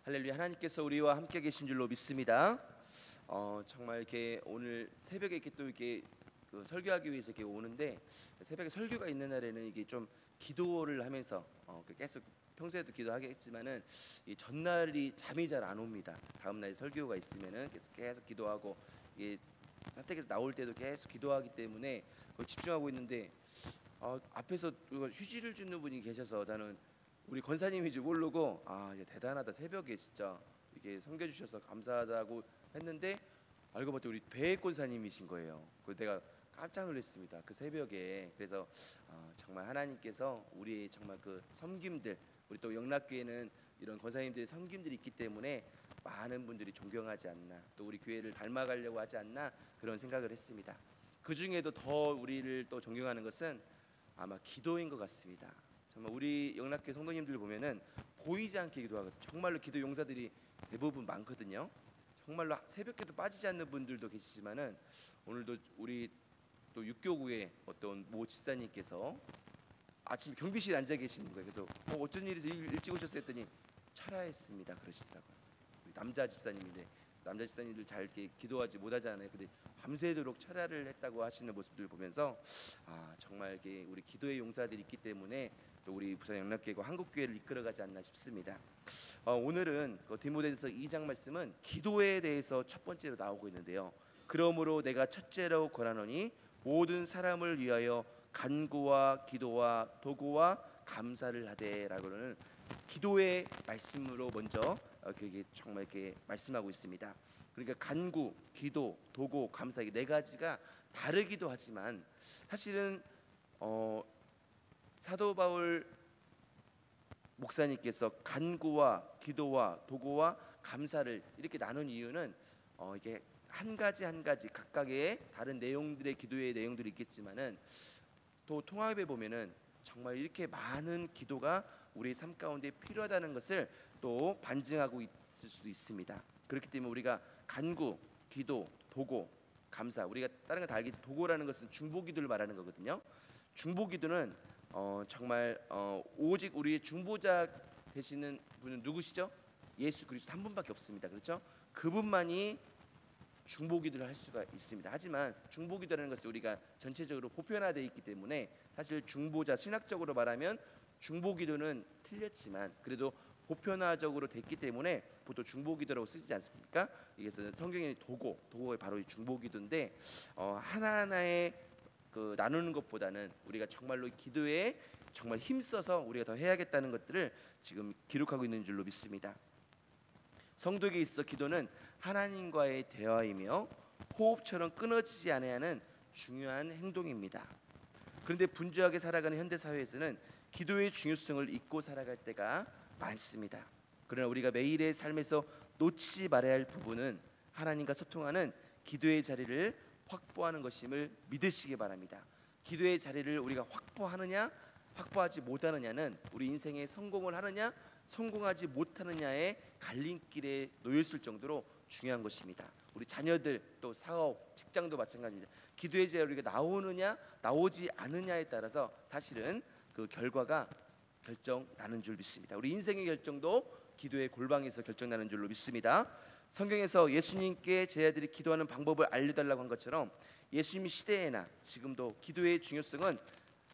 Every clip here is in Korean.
할렐루야. 하나님께서 우리와 함께 계신 줄로 믿습니다. 정말 이렇게 오늘 새벽에 이렇게 또 이렇게 설교하기 위해서 이렇게 오는데, 새벽에 설교가 있는 날에는 이게 좀 기도를 하면서 계속 평소에도 기도하겠지만은 이 전날이 잠이 잘 안 옵니다. 다음 날 설교가 있으면은 계속 기도하고, 이 사택에서 나올 때도 계속 기도하기 때문에 그걸 집중하고 있는데, 앞에서 휴지를 주는 분이 계셔서 저는 우리 권사님인지 모르고 이게 대단하다, 새벽에 진짜 이렇게 섬겨주셔서 감사하다고 했는데, 알고 봤더니 우리 배 권사님이신 거예요. 그래서 내가 깜짝 놀랐습니다, 그 새벽에. 그래서 정말 하나님께서 우리 정말 그 섬김들, 우리 또 영락교회는 이런 권사님들의 섬김들이 있기 때문에 많은 분들이 존경하지 않나, 또 우리 교회를 닮아가려고 하지 않나, 그런 생각을 했습니다. 그 중에도 더 우리를 또 존경하는 것은 아마 기도인 것 같습니다. 정말 우리 영락교회 성도님들 보면은 보이지 않게 기도하거든요. 정말로 기도 용사들이 대부분 많거든요. 정말로 새벽기도 빠지지 않는 분들도 계시지만은, 오늘도 우리 또 육교구의 어떤 모 집사님께서 아침에 경비실에 앉아 계시는 거예요. 그래서 어쩐 일이서 일찍 오셨어요 했더니 철야했습니다 그러시더라고요. 우리 남자 집사님인데, 남자 집사님들 잘 이렇게 기도하지 못하잖아요. 근데 밤새도록 철야를 했다고 하시는 모습들 보면서 정말 이렇게 우리 기도의 용사들이 있기 때문에 또 우리 부산 영락교회가 한국교회를 이끌어가지 않나 싶습니다. 오늘은 디모데전서 2장 말씀은 기도에 대해서 첫 번째로 나오고 있는데요. 그러므로 내가 첫째로 권하노니 모든 사람을 위하여 간구와 기도와 도구와 감사를 하되라고는 기도의 말씀으로 먼저 그게 정말 이렇게 말씀하고 있습니다. 그러니까 간구, 기도, 도구, 감사, 이 네 가지가 다르기도 하지만, 사실은 사도 바울 목사님께서 간구와 기도와 도구와 감사를 이렇게 나눈 이유는 이게 한 가지 한 가지 각각의 다른 내용들의 기도의 내용들이 있겠지만은, 또 통합해 보면은 정말 이렇게 많은 기도가 우리 삶 가운데 필요하다는 것을 또 반증하고 있을 수도 있습니다. 그렇기 때문에 우리가 간구, 기도, 도구, 감사, 우리가 다른 거 다 알겠지. 도구라는 것은 중보기도를 말하는 거거든요. 중보기도는 정말 오직 우리의 중보자 되시는 분은 누구시죠? 예수 그리스도 한 분밖에 없습니다. 그렇죠? 그분만이 중보기도를 할 수가 있습니다. 하지만 중보기도라는 것은 우리가 전체적으로 보편화되어 있기 때문에, 사실 중보자, 신학적으로 말하면 중보기도는 틀렸지만 그래도 보편화적으로 됐기 때문에 보통 중보기도라고 쓰지 않습니까? 이게서 성경의 도구가 바로 이 중보기도인데, 하나하나의 나누는 것보다는 우리가 정말로 기도에 정말 힘써서 우리가 더 해야겠다는 것들을 지금 기록하고 있는 줄로 믿습니다. 성도에게 있어 기도는 하나님과의 대화이며 호흡처럼 끊어지지 않아야 하는 중요한 행동입니다. 그런데 분주하게 살아가는 현대 사회에서는 기도의 중요성을 잊고 살아갈 때가 많습니다. 그러나 우리가 매일의 삶에서 놓치지 말아야 할 부분은 하나님과 소통하는 기도의 자리를 확보하는 것임을 믿으시기 바랍니다. 기도의 자리를 우리가 확보하느냐 확보하지 못하느냐는 우리 인생의 성공을 하느냐 성공하지 못하느냐의 갈림길에 놓였을 정도로 중요한 것입니다. 우리 자녀들, 또 사업, 직장도 마찬가지입니다. 기도의 자리가 나오느냐 나오지 않느냐에 따라서 사실은 그 결과가 결정나는 줄 믿습니다. 우리 인생의 결정도 기도의 골방에서 결정나는 줄로 믿습니다. 성경에서 예수님께 제 아들이 기도하는 방법을 알려달라고 한 것처럼, 예수님 시대에나 지금도 기도의 중요성은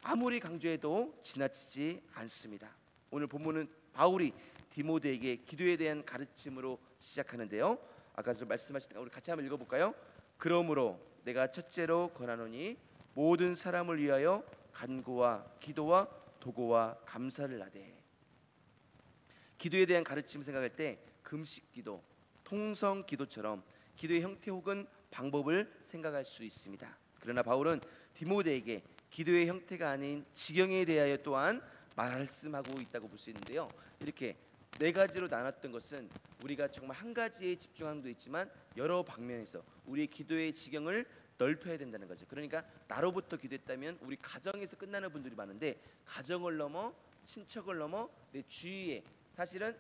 아무리 강조해도 지나치지 않습니다. 오늘 본문은 바울이 디모데에게 기도에 대한 가르침으로 시작하는데요. 아까 말씀하셨던, 우리 같이 한번 읽어볼까요? 그러므로 내가 첫째로 권하노니 모든 사람을 위하여 간구와 기도와 도구와 감사를 하되. 기도에 대한 가르침을 생각할 때 금식기도, 통성기도처럼 기도의 형태 혹은 방법을 생각할 수 있습니다. 그러나 바울은 디모데에게 기도의 형태가 아닌 지경에 대하여 또한 말씀하고 있다고 볼 수 있는데요. 이렇게 네 가지로 나눴던 것은 우리가 정말 한 가지에 집중함도 있지만 여러 방면에서 우리의 기도의 지경을 넓혀야 된다는 거죠. 그러니까 나로부터 기도했다면 우리 가정에서 끝나는 분들이 많은데, 가정을 넘어 친척을 넘어 내 주위에, 사실은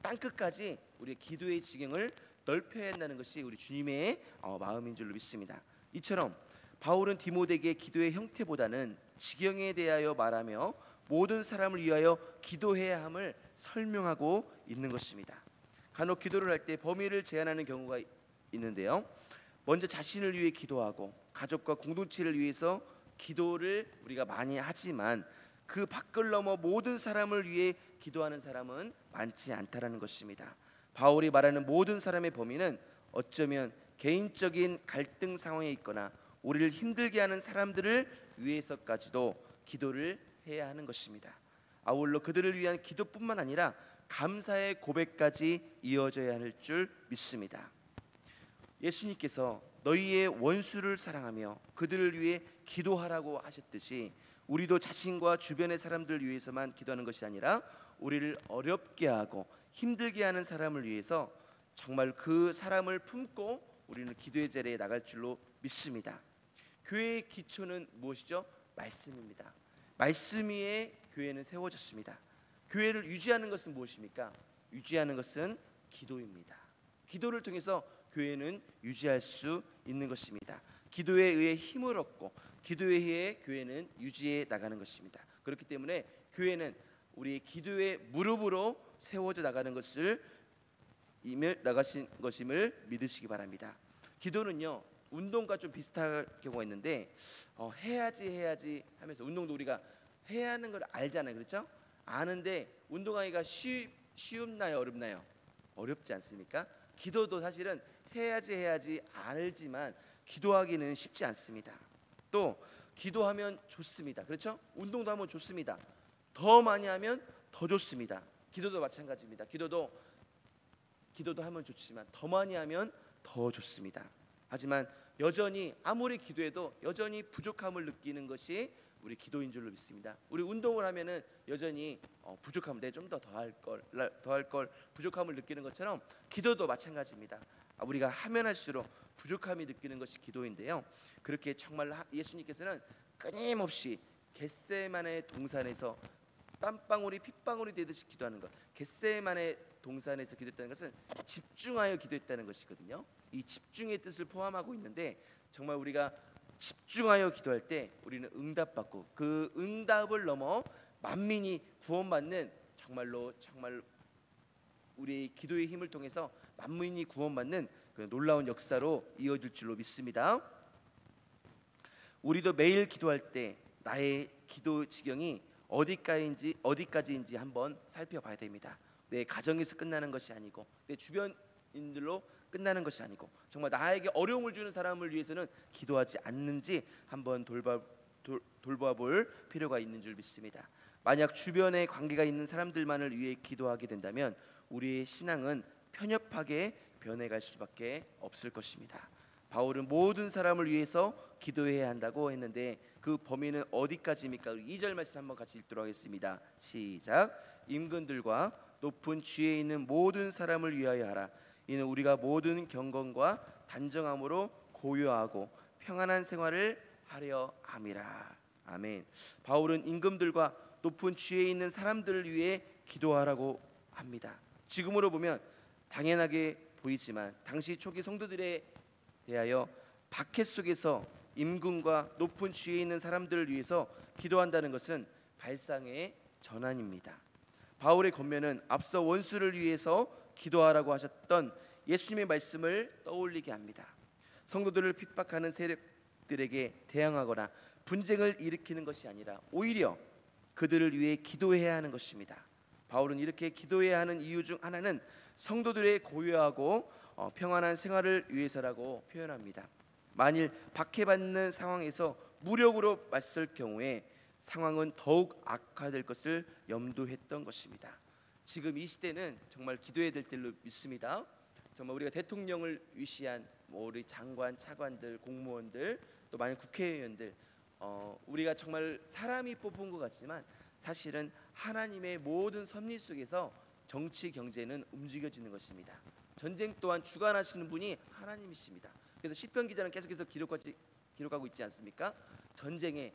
땅끝까지 우리의 기도의 지경을 넓혀야 한다는 것이 우리 주님의 마음인 줄로 믿습니다. 이처럼 바울은 디모데에게 기도의 형태보다는 지경에 대하여 말하며 모든 사람을 위하여 기도해야 함을 설명하고 있는 것입니다. 간혹 기도를 할 때 범위를 제한하는 경우가 있는데요. 먼저 자신을 위해 기도하고 가족과 공동체를 위해서 기도를 우리가 많이 하지만 그 밖을 넘어 모든 사람을 위해 기도하는 사람은 많지 않다라는 것입니다. 바울이 말하는 모든 사람의 범위는 어쩌면 개인적인 갈등 상황에 있거나 우리를 힘들게 하는 사람들을 위해서까지도 기도를 해야 하는 것입니다. 아울러 그들을 위한 기도뿐만 아니라 감사의 고백까지 이어져야 할 줄 믿습니다. 예수님께서 너희의 원수를 사랑하며 그들을 위해 기도하라고 하셨듯이 우리도 자신과 주변의 사람들을 위해서만 기도하는 것이 아니라 우리를 어렵게 하고 힘들게 하는 사람을 위해서 정말 그 사람을 품고 우리는 기도의 자리에 나갈 줄로 믿습니다. 교회의 기초는 무엇이죠? 말씀입니다. 말씀 위에 교회는 세워졌습니다. 교회를 유지하는 것은 무엇입니까? 유지하는 것은 기도입니다. 기도를 통해서 교회는 유지할 수 있는 것입니다. 기도에 의해 힘을 얻고 기도에 의해 교회는 유지해 나가는 것입니다. 그렇기 때문에 교회는 우리의 기도의 무릎으로 세워져 나가는 것을 나가신 것임을 믿으시기 바랍니다. 기도는요 운동과 좀 비슷할 경우가 있는데 해야지 하면서 운동도 우리가 해야 하는 걸 알잖아요, 그렇죠? 아는데 운동하기가 쉬운나요, 어렵나요? 어렵지 않습니까? 기도도 사실은 해야지 알지만 기도하기는 쉽지 않습니다. 또 기도하면 좋습니다, 그렇죠? 운동도 하면 좋습니다. 더 많이 하면 더 좋습니다. 기도도 마찬가지입니다. 기도도 하면 좋지만 더 많이 하면 더 좋습니다. 하지만 여전히 아무리 기도해도 여전히 부족함을 느끼는 것이 우리 기도인 줄로 믿습니다. 우리 운동을 하면은 여전히 부족함, 내 좀 더 할 걸 부족함을 느끼는 것처럼 기도도 마찬가지입니다. 우리가 하면 할수록 부족함이 느끼는 것이 기도인데요. 그렇게 정말 예수님께서는 끊임없이 겟세마네 동산에서 땀방울이 핏방울이 되듯이 기도하는 것, 겟세마네 동산에서 기도했다는 것은 집중하여 기도했다는 것이거든요. 이 집중의 뜻을 포함하고 있는데 정말 우리가 집중하여 기도할 때 우리는 응답받고 그 응답을 넘어 만민이 구원받는 정말 우리의 기도의 힘을 통해서 만민이 구원받는 그 놀라운 역사로 이어질 줄로 믿습니다. 우리도 매일 기도할 때 나의 기도 지경이 어디까지인지 한번 살펴봐야 됩니다. 내 가정에서 끝나는 것이 아니고 내 주변인들로 끝나는 것이 아니고 정말 나에게 어려움을 주는 사람을 위해서는 기도하지 않는지 한번 돌봐볼 필요가 있는 줄 믿습니다. 만약 주변에 관계가 있는 사람들만을 위해 기도하게 된다면 우리의 신앙은 편협하게 변해갈 수밖에 없을 것입니다. 바울은 모든 사람을 위해서 기도해야 한다고 했는데 그 범위는 어디까지입니까? 2절 말씀 한번 같이 읽도록 하겠습니다. 시작. 임금들과 높은 지위에 있는 모든 사람을 위하여 하라. 이는 우리가 모든 경건과 단정함으로 고요하고 평안한 생활을 하려 함이라. 아멘. 바울은 임금들과 높은 지위에 있는 사람들을 위해 기도하라고 합니다. 지금으로 보면 당연하게 보이지만 당시 초기 성도들에 대하여 박해 속에서 임금과 높은 지위에 있는 사람들을 위해서 기도한다는 것은 발상의 전환입니다. 바울의 권면은 앞서 원수를 위해서 기도하라고 하셨던 예수님의 말씀을 떠올리게 합니다. 성도들을 핍박하는 세력들에게 대항하거나 분쟁을 일으키는 것이 아니라 오히려 그들을 위해 기도해야 하는 것입니다. 바울은 이렇게 기도해야 하는 이유 중 하나는 성도들의 고요하고 평안한 생활을 위해서라고 표현합니다. 만일 박해받는 상황에서 무력으로 맞설 경우에 상황은 더욱 악화될 것을 염두했던 것입니다. 지금 이 시대는 정말 기도해야 될 때로 믿습니다. 정말 우리가 대통령을 위시한 우리 장관, 차관들, 공무원들, 또 많은 국회의원들, 우리가 정말 사람이 뽑은 것 같지만 사실은 하나님의 모든 섭리 속에서 정치, 경제는 움직여지는 것입니다. 전쟁 또한 주관하시는 분이 하나님이십니다. 그래서 시편 기자는 계속해서 기록하고 있지 않습니까? 전쟁에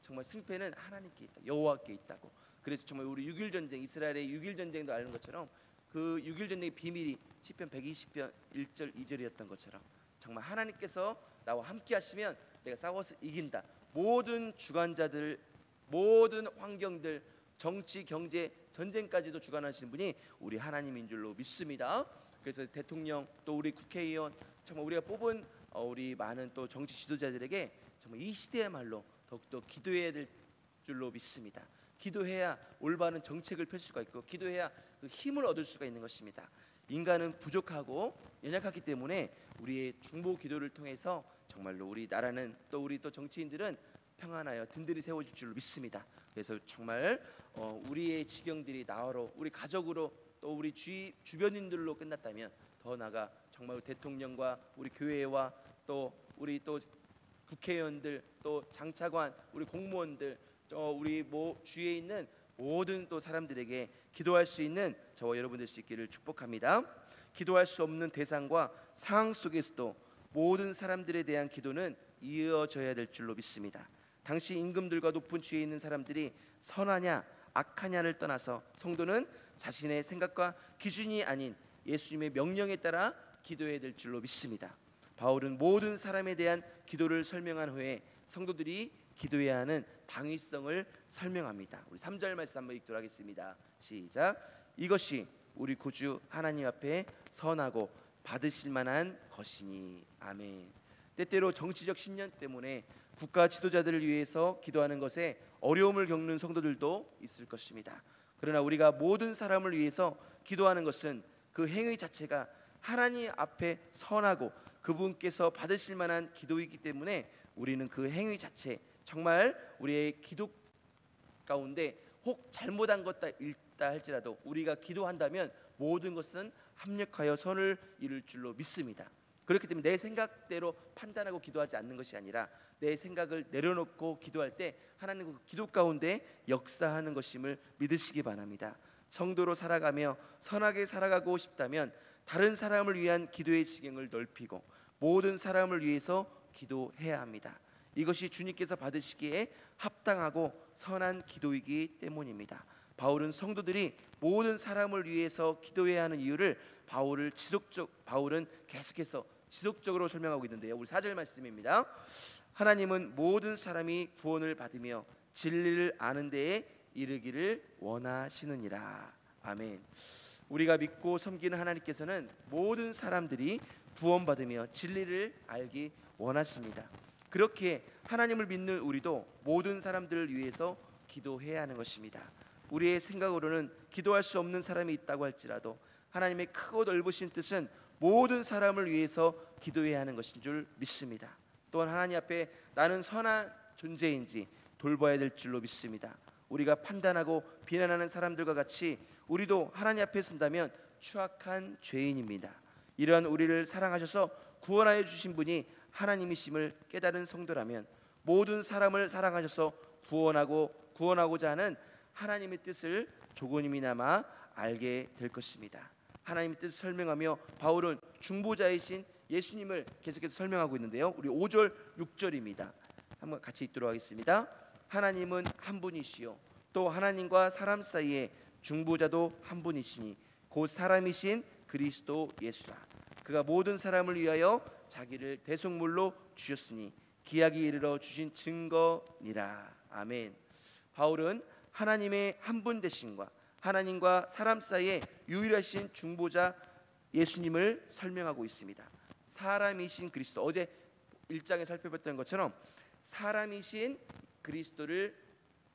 정말 승패는 하나님께 있다, 여호와께 있다고. 그래서 정말 우리 6.1 전쟁, 이스라엘의 6.1 전쟁도 아는 것처럼 그 6.1 전쟁의 비밀이 시편 120편 1절 2절이었던 것처럼 정말 하나님께서 나와 함께 하시면 내가 싸워서 이긴다. 모든 주관자들, 모든 환경들, 정치, 경제, 전쟁까지도 주관하시는 분이 우리 하나님인 줄로 믿습니다. 그래서 대통령 또 우리 국회의원 정말 우리가 뽑은 우리 많은 또 정치 지도자들에게 정말 이 시대야말로 더욱더 기도해야 될 줄로 믿습니다. 기도해야 올바른 정책을 펼 수가 있고 기도해야 그 힘을 얻을 수가 있는 것입니다. 인간은 부족하고 연약하기 때문에 우리의 중보 기도를 통해서 정말로 우리 나라는 또 우리 또 정치인들은 평안하여 든든히 세워질 줄로 믿습니다. 그래서 정말 우리의 지경들이 나라로 우리 가족으로 또 우리 주변인들로 끝났다면 더 나아가 정말 대통령과 우리 교회와 또 우리 또 국회의원들 또 장차관 우리 공무원들 우리 주위에 있는 모든 또 사람들에게 기도할 수 있는 저와 여러분 될 수 있기를 축복합니다. 기도할 수 없는 대상과 상황 속에서도 모든 사람들에 대한 기도는 이어져야 될 줄로 믿습니다. 당시 임금들과 높은 지위에 있는 사람들이 선하냐 악하냐를 떠나서 성도는 자신의 생각과 기준이 아닌 예수님의 명령에 따라 기도해야 될 줄로 믿습니다. 바울은 모든 사람에 대한 기도를 설명한 후에 성도들이 기도해야 하는 당위성을 설명합니다. 우리 3절 말씀 한번 읽도록 하겠습니다. 시작. 이것이 우리 구주 하나님 앞에 선하고 받으실 만한 것이니. 아멘. 때때로 정치적 신념 때문에 국가 지도자들을 위해서 기도하는 것에 어려움을 겪는 성도들도 있을 것입니다. 그러나 우리가 모든 사람을 위해서 기도하는 것은 그 행위 자체가 하나님 앞에 선하고 그분께서 받으실 만한 기도이기 때문에 우리는 그 행위 자체 정말 우리의 기도 가운데 혹 잘못한 것다 있다 할지라도 우리가 기도한다면 모든 것은 합력하여 선을 이룰 줄로 믿습니다. 그렇기 때문에 내 생각대로 판단하고 기도하지 않는 것이 아니라 내 생각을 내려놓고 기도할 때 하나님 그 기도 가운데 역사하는 것임을 믿으시기 바랍니다. 성도로 살아가며 선하게 살아가고 싶다면 다른 사람을 위한 기도의 지경을 넓히고 모든 사람을 위해서 기도해야 합니다. 이것이 주님께서 받으시기에 합당하고 선한 기도이기 때문입니다. 바울은 성도들이 모든 사람을 위해서 기도해야 하는 이유를 바울은 계속해서 지속적으로 설명하고 있는데요. 우리 4절 말씀입니다. 하나님은 모든 사람이 구원을 받으며 진리를 아는 데에 이르기를 원하시느니라. 아멘. 우리가 믿고 섬기는 하나님께서는 모든 사람들이 구원받으며 진리를 알기 원하십니다. 그렇게 하나님을 믿는 우리도 모든 사람들을 위해서 기도해야 하는 것입니다. 우리의 생각으로는 기도할 수 없는 사람이 있다고 할지라도 하나님의 크고 넓으신 뜻은 모든 사람을 위해서 기도해야 하는 것인 줄 믿습니다. 또한 하나님 앞에 나는 선한 존재인지 돌봐야 될 줄로 믿습니다. 우리가 판단하고 비난하는 사람들과 같이 우리도 하나님 앞에 선다면 추악한 죄인입니다. 이러한 우리를 사랑하셔서 구원하여 주신 분이 하나님이심을 깨달은 성도라면 모든 사람을 사랑하셔서 구원하고자 하는 하나님의 뜻을 조금이나마 알게 될 것입니다. 하나님의 뜻을 설명하며 바울은 중보자이신 예수님을 계속해서 설명하고 있는데요. 우리 5절 6절입니다. 한번 같이 읽도록 하겠습니다. 하나님은 한 분이시요 또 하나님과 사람 사이에 중보자도 한 분이시니 곧 사람이신 그리스도 예수라. 그가 모든 사람을 위하여 자기를 대속물로 주셨으니 기약이 이르러 주신 증거니라. 아멘. 바울은 하나님의 한 분 되심과 하나님과 사람 사이에 유일하신 중보자 예수님을 설명하고 있습니다. 사람이신 그리스도, 어제 1장에 살펴봤던 것처럼 사람이신 그리스도를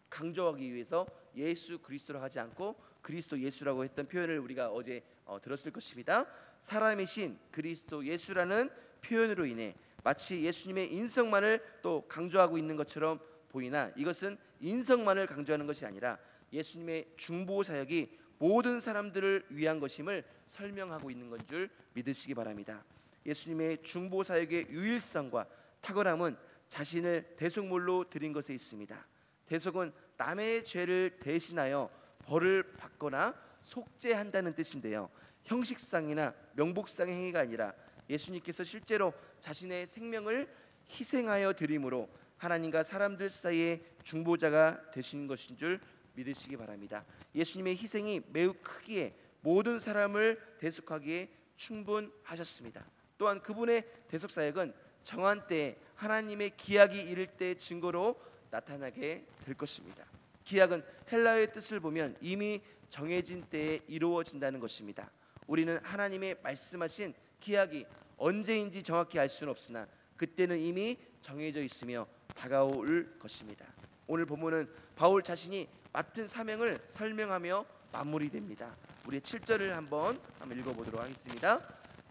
강조하기 위해서 예수 그리스도로 하지 않고 그리스도 예수라고 했던 표현을 우리가 어제 들었을 것입니다. 사람이신 그리스도 예수라는 표현으로 인해 마치 예수님의 인성만을 또 강조하고 있는 것처럼 보이나 이것은 인성만을 강조하는 것이 아니라 예수님의 중보 사역이 모든 사람들을 위한 것임을 설명하고 있는 건 줄 믿으시기 바랍니다. 예수님의 중보 사역의 유일성과 탁월함은 자신을 대속물로 드린 것에 있습니다. 대속은 남의 죄를 대신하여 벌을 받거나 속죄한다는 뜻인데요. 형식상이나 명복상의 행위가 아니라 예수님께서 실제로 자신의 생명을 희생하여 드림으로 하나님과 사람들 사이에 중보자가 되신 것인 줄 믿으시기 바랍니다. 예수님의 희생이 매우 크기에 모든 사람을 대속하기에 충분하셨습니다. 또한 그분의 대속 사역은 정한 때에 하나님의 기약이 이를 때 증거로 나타나게 될 것입니다. 기약은 헬라어의 뜻을 보면 이미 정해진 때에 이루어진다는 것입니다. 우리는 하나님의 말씀하신 기약이 언제인지 정확히 알 수는 없으나 그때는 이미 정해져 있으며 다가올 것입니다. 오늘 본문은 바울 자신이 맡은 사명을 설명하며 마무리됩니다. 우리 7절을 한번 읽어보도록 하겠습니다.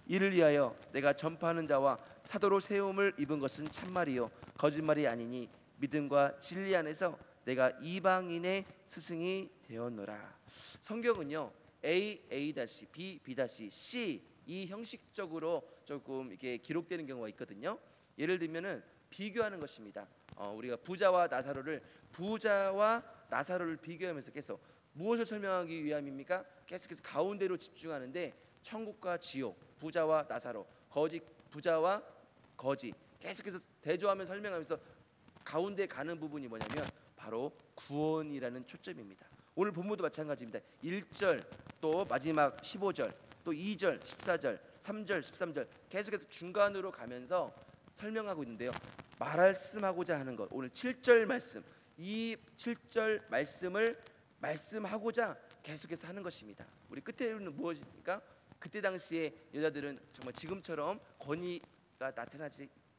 이를 위하여 내가 전파하는 자와 사도로 세움을 입은 것은 참말이요 거짓말이 아니니 믿음과 진리 안에서 내가 이방인의 스승이 되었노라. 성경은요 A, A-B, B-C 이 형식적으로 조금 이렇게 기록되는 경우가 있거든요. 예를 들면은 비교하는 것입니다. 우리가 부자와 나사로를 비교하면서 계속 무엇을 설명하기 위함입니까? 계속해서 가운데로 집중하는데 천국과 지옥, 부자와 나사로, 부자와 거지 계속해서 대조하며 설명하면서 가운데 가는 부분이 뭐냐면 바로 구원이라는 초점입니다. 오늘 본문도 마찬가지입니다. 1절 또 마지막 15절 또 2절 14절 3절 13절 계속해서 중간으로 가면서 설명하고 있는데요. 말씀하고자 하는 것 오늘 7절 말씀 이 7절 말씀을 말씀하고자 계속해서 하는 것입니다. 우리 끝에는 무엇입니까? 그때 당시에 여자들은 정말 지금처럼 권위가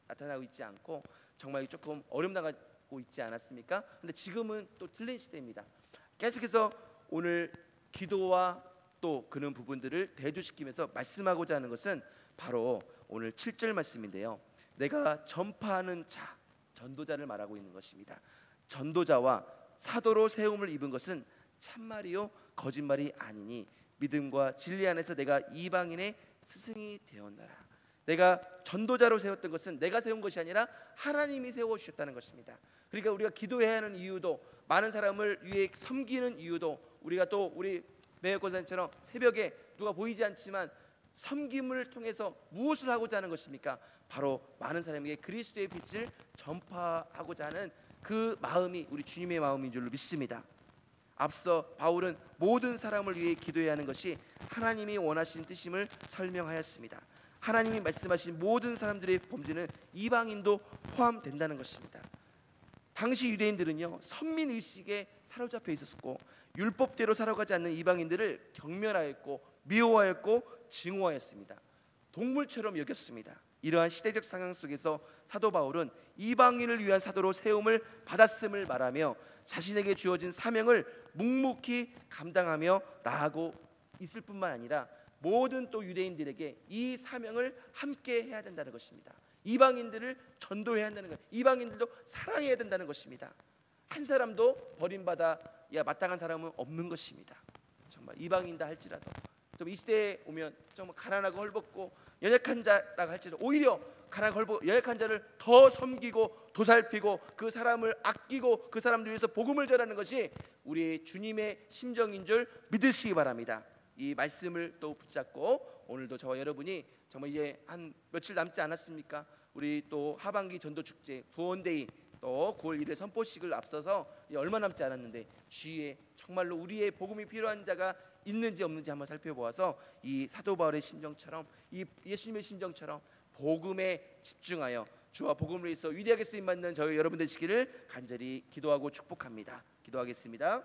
나타나고 있지 않고 정말 조금 어렵나가고 있지 않았습니까? 근데 지금은 또 틀린 시대입니다. 계속해서 오늘 기도와 또 그런 부분들을 대두시키면서 말씀하고자 하는 것은 바로 오늘 7절 말씀인데요. 내가 전파하는 자, 전도자를 말하고 있는 것입니다. 전도자와 사도로 세움을 입은 것은 참말이요 거짓말이 아니니 믿음과 진리 안에서 내가 이방인의 스승이 되었노라. 내가 전도자로 세웠던 것은 내가 세운 것이 아니라 하나님이 세워주셨다는 것입니다. 그러니까 우리가 기도해야 하는 이유도 많은 사람을 위해 섬기는 이유도 우리가 또 우리 매일권사님처럼 새벽에 누가 보이지 않지만 섬김을 통해서 무엇을 하고자 하는 것입니까? 바로 많은 사람에게 그리스도의 빛을 전파하고자 하는 그 마음이 우리 주님의 마음인 줄로 믿습니다. 앞서 바울은 모든 사람을 위해 기도해야 하는 것이 하나님이 원하시는 뜻임을 설명하였습니다. 하나님이 말씀하신 모든 사람들의 범죄는 이방인도 포함된다는 것입니다. 당시 유대인들은요 선민의식에 사로잡혀 있었고 율법대로 살아가지 않는 이방인들을 경멸하였고 미워하였고 증오하였습니다. 동물처럼 여겼습니다. 이러한 시대적 상황 속에서 사도 바울은 이방인을 위한 사도로 세움을 받았음을 말하며 자신에게 주어진 사명을 묵묵히 감당하며 나아가고 있을 뿐만 아니라 모든 또 유대인들에게 이 사명을 함께 해야 된다는 것입니다. 이방인들을 전도해야 한다는 것, 이방인들도 사랑해야 된다는 것입니다. 한 사람도 버림받아 마땅한 사람은 없는 것입니다. 정말 이방인다 할지라도 좀 이 시대에 오면 정말 가난하고 헐벗고 연약한 자라고 할지라도 오히려 가난하고 헐벗고 연약한 자를 더 섬기고 도살피고 그 사람을 아끼고 그 사람들 위해서 복음을 전하는 것이 우리 주님의 심정인 줄 믿으시기 바랍니다. 이 말씀을 또 붙잡고 오늘도 저와 여러분이 정말 이제 한 며칠 남지 않았습니까? 우리 또 하반기 전도축제 구원데이 또 9월 1일 선포식을 앞서서 얼마 남지 않았는데 주위에 정말로 우리의 복음이 필요한 자가 있는지 없는지 한번 살펴보아서 이 사도 바울의 심정처럼 이 예수님의 심정처럼 복음에 집중하여 주와 복음을 위해서 위대하게 쓰임받는 저희 여러분 되시기를 간절히 기도하고 축복합니다. 기도하겠습니다.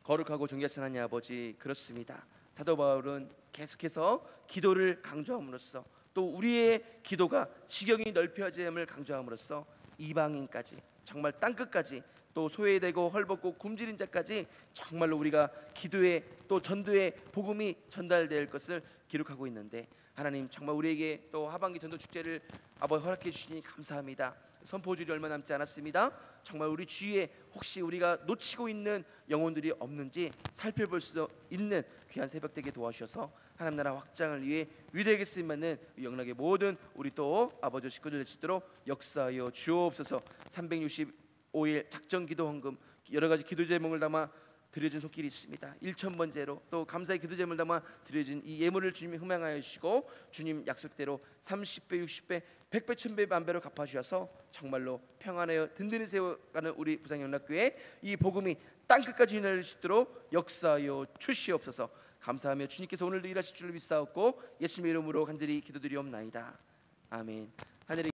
거룩하고 존귀하신 하나님 아버지, 그렇습니다. 사도 바울은 계속해서 기도를 강조함으로써 또 우리의 기도가 지경이 넓혀짐을 강조함으로써 이방인까지 정말 땅끝까지 또 소외되고 헐벗고 굶주린 자까지 정말로 우리가 기도에 또 전도의 복음이 전달될 것을 기록하고 있는데 하나님 정말 우리에게 또 하반기 전도 축제를 아버지 허락해 주시니 감사합니다. 선포주일이 얼마 남지 않았습니다. 정말 우리 주위에 혹시 우리가 놓치고 있는 영혼들이 없는지 살펴볼 수 있는 귀한 새벽 되게 도와주셔서 하나님 나라 확장을 위해 위대하게 쓰임받는 영락의 모든 우리 또 아버지 식구들 될 수 있도록 역사하여 주옵소서. 365일 작정 기도 헌금 여러 가지 기도 제목을 담아 드려진 손길이 있습니다. 1,000번째로 또 감사의 기도 제목을 담아 드려진 이 예물을 주님이 흠양하여 주시고 주님 약속대로 30배 60배 100배 1000배 만배로 갚아주셔서 정말로 평안하여 든든히 세워가는 우리 부산영락교회 이 복음이 땅끝까지 휘날릴 수 있도록 역사하여 주시옵소서. 감사하며 주님께서 오늘도 일하실 줄로 믿사옵고 예수님의 이름으로 간절히 기도드리옵나이다. 아멘. 하늘의